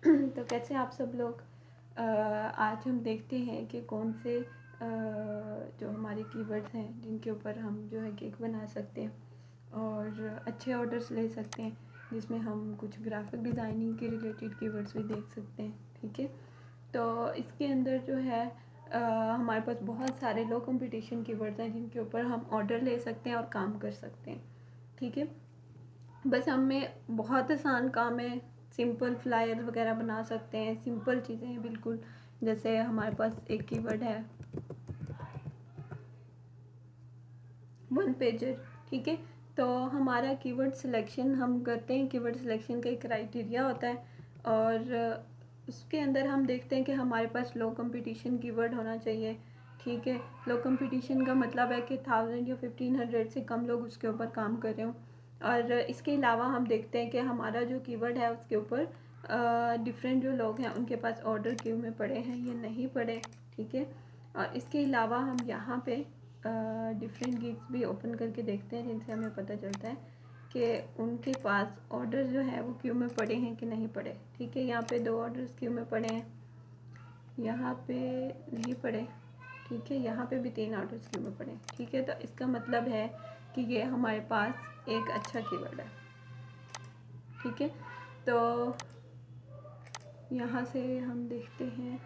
तो कैसे आप सब लोग। आज हम देखते हैं कि कौन से जो हमारे कीवर्ड्स हैं जिनके ऊपर हम जो है केक बना सकते हैं और अच्छे ऑर्डर्स ले सकते हैं, जिसमें हम कुछ ग्राफिक डिज़ाइनिंग के रिलेटेड कीवर्ड्स भी देख सकते हैं। ठीक है, तो इसके अंदर जो है हमारे पास बहुत सारे लो कंपटीशन कीवर्ड्स हैं जिनके ऊपर हम ऑर्डर ले सकते हैं और काम कर सकते हैं। ठीक है, बस हमें बहुत आसान काम है, सिंपल फ्लायर वगैरह बना सकते हैं, सिंपल चीज़ें हैं बिल्कुल। जैसे हमारे पास एक कीवर्ड है वन पेजर। ठीक है, तो हमारा कीवर्ड सिलेक्शन हम करते हैं, कीवर्ड सिलेक्शन का एक क्राइटेरिया होता है और उसके अंदर हम देखते हैं कि हमारे पास लो कंपटीशन कीवर्ड होना चाहिए। ठीक है, लो कंपटीशन का मतलब है कि 1000 या 1500 से कम लोग उसके ऊपर काम कर रहे हों। और इसके अलावा हम देखते हैं कि हमारा जो कीवर्ड है उसके ऊपर डिफरेंट जो लोग हैं उनके पास ऑर्डर क्यू में पड़े हैं या नहीं पड़े। ठीक है, और इसके अलावा हम यहाँ पे डिफरेंट गिग्स भी ओपन करके देखते हैं जिनसे हमें पता चलता है कि उनके पास ऑर्डर जो है वो क्यू में पड़े हैं कि नहीं पड़े। ठीक है, यहाँ पे 2 ऑर्डर्स क्यू में पड़े हैं, यहाँ पे नहीं पड़े। ठीक है, यहाँ पे भी 3 ऑर्डर्स क्यू में पड़े। ठीक है, तो इसका मतलब है कि ये हमारे पास एक अच्छा कीवर्ड है। ठीक है, तो यहाँ से हम देखते हैं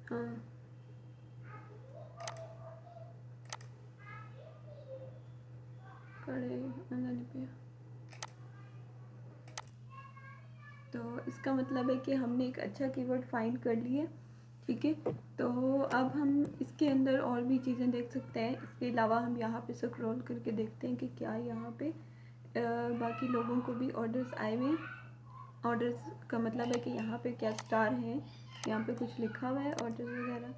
हाँ कड़े पे, तो इसका मतलब है कि हमने एक अच्छा कीवर्ड फाइंड कर लिया। ठीक है, तो अब हम इसके अंदर और भी चीज़ें देख सकते हैं। इसके अलावा हम यहाँ पे स्क्रॉल करके देखते हैं कि क्या यहाँ पे बाकी लोगों को भी ऑर्डर्स आए हुए हैं। ऑर्डर्स का मतलब है कि यहाँ पे क्या स्टार हैं, यहाँ पे कुछ लिखा हुआ है ऑर्डर्स वगैरह।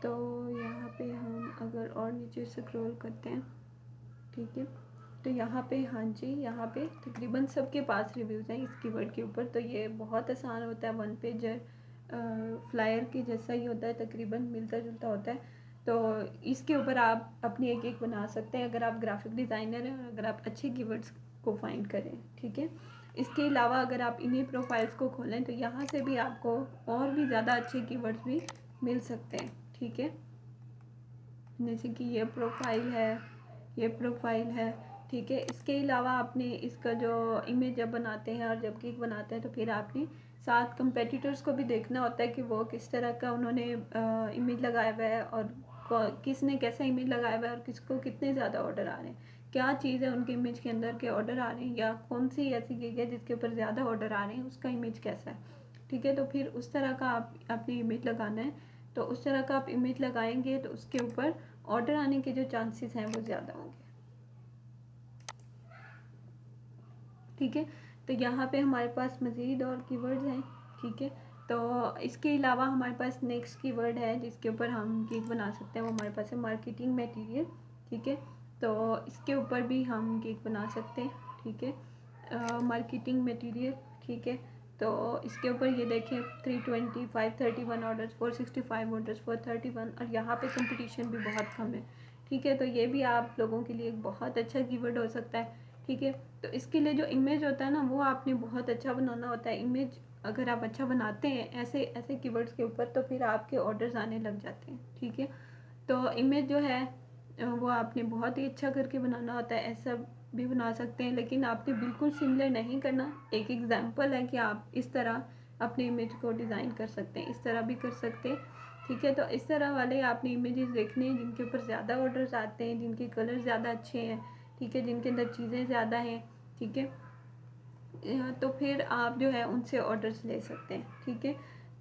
तो यहाँ पे हम अगर और नीचे स्क्रॉल करते हैं, ठीक है, तो यहाँ पे हाँ जी, यहाँ पे तकरीबन सबके पास रिव्यूज़ हैं इस कीवर्ड के ऊपर। तो ये बहुत आसान होता है, वन पेजर फ्लायर के जैसा ही होता है, तकरीबन मिलता जुलता होता है। तो इसके ऊपर आप अपनी एक एक बना सकते हैं अगर आप ग्राफिक डिज़ाइनर हैं और अगर आप अच्छे कीवर्ड्स को फाइंड करें। ठीक है, इसके अलावा अगर आप इन्हीं प्रोफाइल्स को खोलें तो यहाँ से भी आपको और भी ज़्यादा अच्छे कीवर्ड्स भी मिल सकते हैं। ठीक है, जैसे कि ये प्रोफाइल है, ये प्रोफाइल है। ठीक है, इसके अलावा आपने इसका जो इमेज जब बनाते हैं और जब केक बनाते हैं तो फिर आपने साथ कंपेटिटर्स को भी देखना होता है कि वो किस तरह का उन्होंने इमेज लगाया हुआ है और किसने कैसा इमेज लगाया हुआ है और किसको कितने ज़्यादा ऑर्डर आ रहे हैं, क्या चीज़ है उनके इमेज के अंदर के ऑर्डर आ रहे हैं, या कौन सी ऐसी केक है जिसके ऊपर ज़्यादा ऑर्डर आ रहे हैं उसका इमेज कैसा है। ठीक है, तो फिर उस तरह का आप अपनी इमेज लगाना है। तो उस तरह का आप इमेज लगाएंगे तो उसके ऊपर ऑर्डर आने के जो चांसेस हैं वो ज़्यादा होंगे। ठीक है, तो यहाँ पे हमारे पास मज़ीद और कीवर्ड्स हैं। ठीक है, तो इसके अलावा हमारे पास नेक्स्ट कीवर्ड है जिसके ऊपर हम केक बना सकते हैं, वो हमारे पास है मार्केटिंग मटेरियल। ठीक है, तो इसके ऊपर भी हम केक बना सकते हैं। ठीक है, मार्केटिंग मटेरियल। ठीक है, तो इसके ऊपर ये देखें 320, 531 ऑर्डर्स, 465 ऑर्डर्स, 431, और यहाँ पे कंपटीशन भी बहुत कम है। ठीक है, तो ये भी आप लोगों के लिए एक बहुत अच्छा कीवर्ड हो सकता है। ठीक है, तो इसके लिए जो इमेज होता है ना वो आपने बहुत अच्छा बनाना होता है। इमेज अगर आप अच्छा बनाते हैं ऐसे ऐसे कीवर्ड्स के ऊपर तो फिर आपके ऑर्डर्स आने लग जाते हैं। ठीक है, तो इमेज जो है वो आपने बहुत ही अच्छा करके बनाना होता है। ऐसा भी बना सकते हैं लेकिन आपने बिल्कुल सिमिलर नहीं करना। एक एग्जांपल है कि आप इस तरह अपने इमेज को डिज़ाइन कर सकते हैं, इस तरह भी कर सकते हैं। ठीक है, तो इस तरह वाले आपने इमेजेस देखने हैं जिनके ऊपर ज़्यादा ऑर्डर्स आते हैं, जिनके कलर ज़्यादा अच्छे हैं। ठीक है, जिनके अंदर चीज़ें ज़्यादा हैं। ठीक है, तो फिर आप जो है उनसे ऑर्डर्स ले सकते हैं। ठीक है,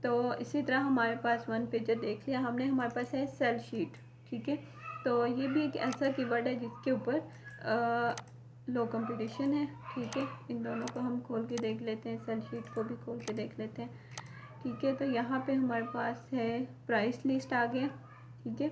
तो इसी तरह हमारे पास वन पेजर देख लिया हमने, हमारे पास है सेल शीट। ठीक है, तो ये भी एक ऐसा कीवर्ड है जिसके ऊपर लो कंपटीशन है। ठीक है, इन दोनों को हम खोल के देख लेते हैं, सेल शीट को भी खोल के देख लेते हैं। ठीक है, तो यहाँ पे हमारे पास है प्राइस लिस्ट आ गया। ठीक है,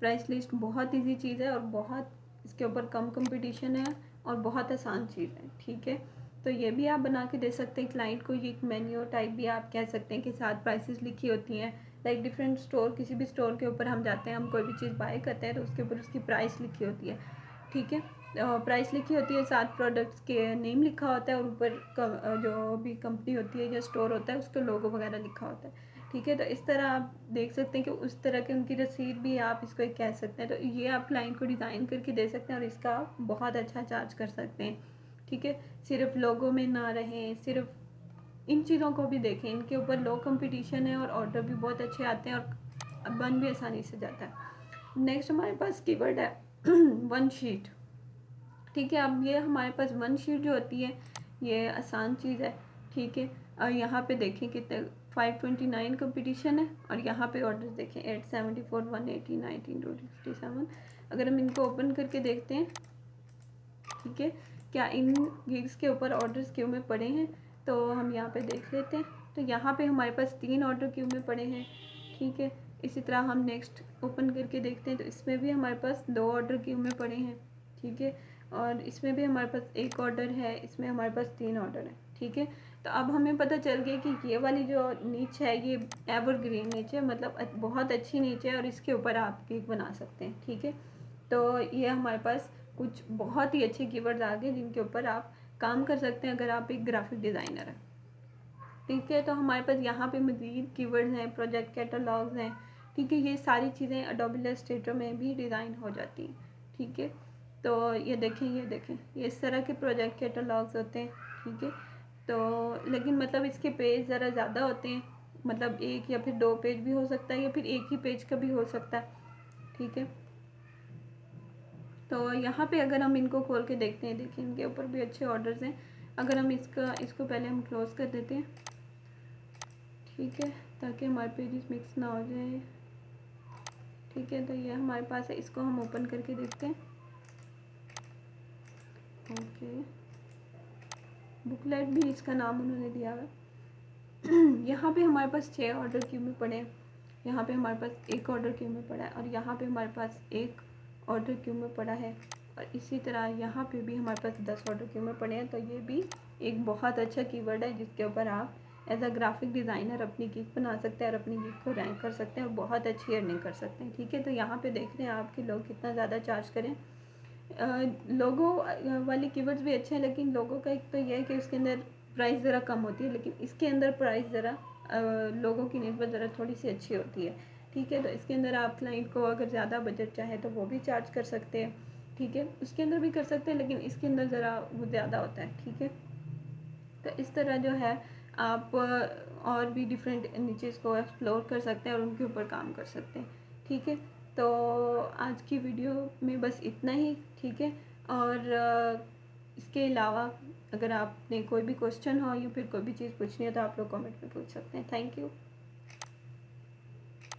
प्राइस लिस्ट बहुत इजी चीज़ है और बहुत इसके ऊपर कम कंपटीशन है और बहुत आसान चीज़ है। ठीक है, तो ये भी आप बना के दे सकते हैं क्लाइंट को। ये एक मेन्यू टाइप भी आप कह सकते हैं कि साथ प्राइसेस लिखी होती हैं। लाइक डिफरेंट स्टोर, किसी भी स्टोर के ऊपर हम जाते हैं, हम कोई भी चीज़ बाय करते हैं तो उसके ऊपर उसकी प्राइस लिखी होती है। ठीक है, प्राइस लिखी होती है, साथ प्रोडक्ट्स के नेम लिखा होता है और ऊपर जो भी कंपनी होती है या स्टोर होता है उसका लोगो वगैरह लिखा होता है। ठीक है, तो इस तरह आप देख सकते हैं कि उस तरह की उनकी रसीद भी आप इसको एक कह सकते हैं। तो ये आप क्लाइंट को डिज़ाइन करके दे सकते हैं और इसका आप बहुत अच्छा चार्ज कर सकते हैं। ठीक है, सिर्फ लोगो में ना रहें, सिर्फ इन चीज़ों को भी देखें, इनके ऊपर लो कंपटीशन है और ऑर्डर भी बहुत अच्छे आते हैं और बन भी आसानी से जाता है। नेक्स्ट हमारे पास कीवर्ड है वन शीट। ठीक है, अब ये हमारे पास वन शीट जो होती है ये आसान चीज़ है। ठीक है, और यहाँ पे देखें कितने 529 कंपटीशन है और यहाँ पे ऑर्डर देखें 874, 180, 19, 267। अगर हम इनको ओपन करके देखते हैं, ठीक है, क्या इन गिग्स के ऊपर ऑर्डर्स क्यू में पड़े हैं, तो हम यहाँ पे देख लेते हैं। तो यहाँ पे हमारे पास 3 ऑर्डर क्यू में पड़े हैं। ठीक है, इसी तरह हम नेक्स्ट ओपन करके देखते हैं तो इसमें भी हमारे पास 2 ऑर्डर क्यू में पड़े हैं। ठीक है, और इसमें भी हमारे पास 1 ऑर्डर है, इसमें हमारे पास 3 ऑर्डर है। ठीक है, तो अब हमें पता चल गया कि ये वाली जो नीच है ये एवरग्रीन नीच है, मतलब बहुत अच्छी नीच है और इसके ऊपर आप केक बना सकते हैं। ठीक है, तो ये हमारे पास कुछ बहुत ही अच्छे कीवर्ड्स आ गए जिनके ऊपर आप काम कर सकते हैं अगर आप एक ग्राफिक डिज़ाइनर हैं। ठीक है, तो हमारे पास यहाँ पे मज़ीद कीवर्ड्स हैं, प्रोजेक्ट कैटलॉग्स हैं। ठीक है, ये सारी चीज़ें एडोबी इलस्ट्रेटर में भी डिज़ाइन हो जाती हैं। ठीक है, तो ये देखें ये इस तरह के प्रोजेक्ट कैटलॉग्स होते हैं। ठीक है, तो लेकिन मतलब इसके पेज ज़रा ज़्यादा होते हैं, मतलब 1 या फिर 2 पेज भी हो सकता है या फिर 1 ही पेज का भी हो सकता है। ठीक है, तो यहाँ पे अगर हम इनको खोल के देखते हैं, देखिए इनके ऊपर भी अच्छे ऑर्डर्स हैं। अगर हम इसको पहले हम क्लोज़ कर देते हैं। ठीक है, ताकि हमारे पेजेस मिक्स ना हो जाए। ठीक है, तो ये हमारे पास है, इसको हम ओपन करके देखते हैं। ओके, बुकलेट भी इसका नाम उन्होंने दिया है। यहाँ पे हमारे पास 6 ऑर्डर क्यू में पड़े हैं, यहाँ पे हमारे पास 1 ऑर्डर क्यू में पड़ा है और यहाँ पे हमारे पास 1 ऑर्डर क्यू में पड़ा है और इसी तरह यहाँ पे भी हमारे पास 10 ऑर्डर क्यू में पड़े हैं। तो ये भी एक बहुत अच्छा कीवर्ड है जिसके ऊपर आप एज अ ग्राफिक डिज़ाइनर अपनी गिग बना सकते हैं और अपनी गिग को रैंक कर सकते हैं और बहुत अच्छी अर्निंग कर सकते हैं। ठीक है, तो यहाँ पे देख रहे हैं आप कि लोग कितना ज़्यादा चार्ज करें। लोगो वाले कीवर्ड्स भी अच्छे हैं, लेकिन लोगो का एक तो ये है कि उसके अंदर प्राइस ज़रा कम होती है, लेकिन इसके अंदर प्राइस ज़रा लोगों की निस्बत ज़रा थोड़ी सी अच्छी होती है। ठीक है, तो इसके अंदर आप क्लाइंट को अगर ज़्यादा बजट चाहे तो वो भी चार्ज कर सकते हैं। ठीक है, उसके अंदर भी कर सकते हैं, लेकिन इसके अंदर ज़रा वो ज़्यादा होता है। ठीक है, तो इस तरह जो है आप और भी डिफरेंट नीचेस को एक्सप्लोर कर सकते हैं और उनके ऊपर काम कर सकते हैं। ठीक है, तो आज की वीडियो में बस इतना ही। ठीक है, और इसके अलावा अगर आपने कोई भी क्वेश्चन हो या फिर कोई भी चीज़ पूछनी है तो आप लोग कमेंट में पूछ सकते हैं। Thank you.